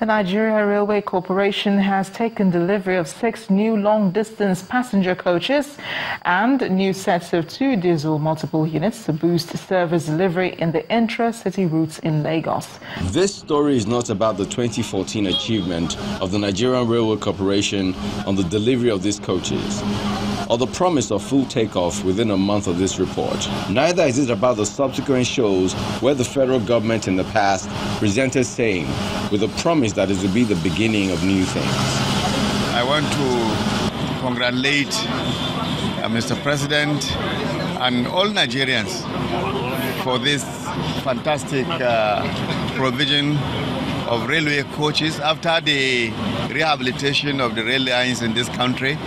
Nigeria Railway Corporation has taken delivery of 6 new long-distance passenger coaches and new sets of 2 diesel multiple units to boost service delivery in the intra-city routes in Lagos. This story is not about the 2014 achievement of the Nigerian Railway Corporation on the delivery of these coaches, or the promise of full takeoff within a month of this report. Neither is it about the subsequent shows where the federal government in the past presented same, with a promise that it will be the beginning of new things. I want to congratulate Mr. President and all Nigerians for this fantastic provision of railway coaches after the rehabilitation of the rail lines in this country.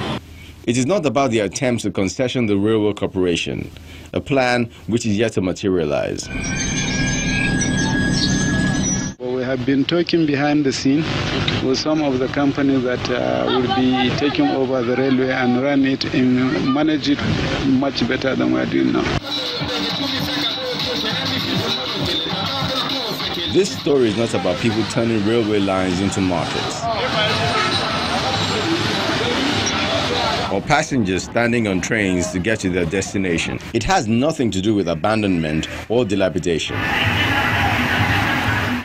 It is not about the attempts to concession the Railway Corporation, a plan which is yet to materialize. We have been talking behind the scene with some of the companies that will be taking over the railway and run it and manage it much better than we are doing now. This story is not about people turning railway lines into markets, or passengers standing on trains to get to their destination. It has nothing to do with abandonment or dilapidation.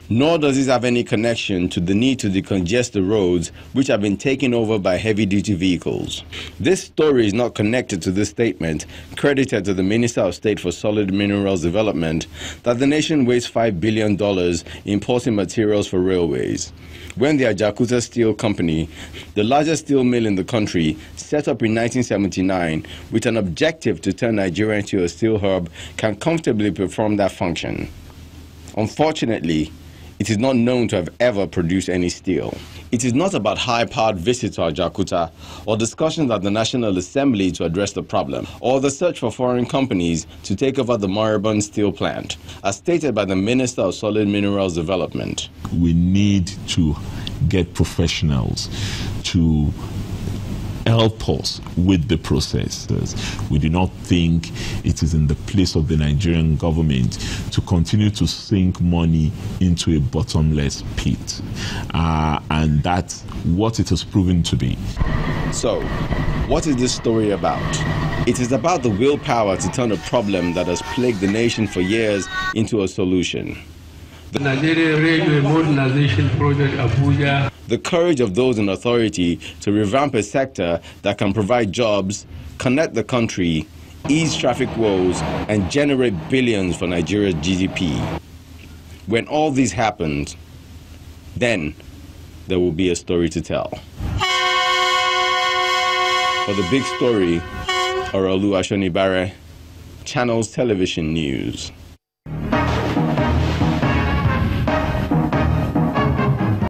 Nor does it have any connection to the need to decongest the roads, which have been taken over by heavy-duty vehicles. This story is not connected to this statement, credited to the Minister of State for Solid Minerals Development, that the nation wastes $5 billion importing materials for railways, when the Ajaokuta Steel Company, the largest steel mill in the country, set up in 1979 with an objective to turn Nigeria into a steel hub, can comfortably perform that function. Unfortunately, it is not known to have ever produced any steel. It is not about high-powered visits to Ajaokuta or discussions at the National Assembly to address the problem, or the search for foreign companies to take over the moribund steel plant, as stated by the Minister of Solid Minerals Development. We need to get professionals to help us with the processes. We do not think it is in the place of the Nigerian government to continue to sink money into a bottomless pit. And that's what it has proven to be. So, what is this story about? It is about the willpower to turn a problem that has plagued the nation for years into a solution. The Nigerian Railway Modernization Project Abuja. The courage of those in authority to revamp a sector that can provide jobs, connect the country, ease traffic woes, and generate billions for Nigeria's GDP. When all this happens, then there will be a story to tell. For the big story, Orolu Ashonibare, Channels Television News.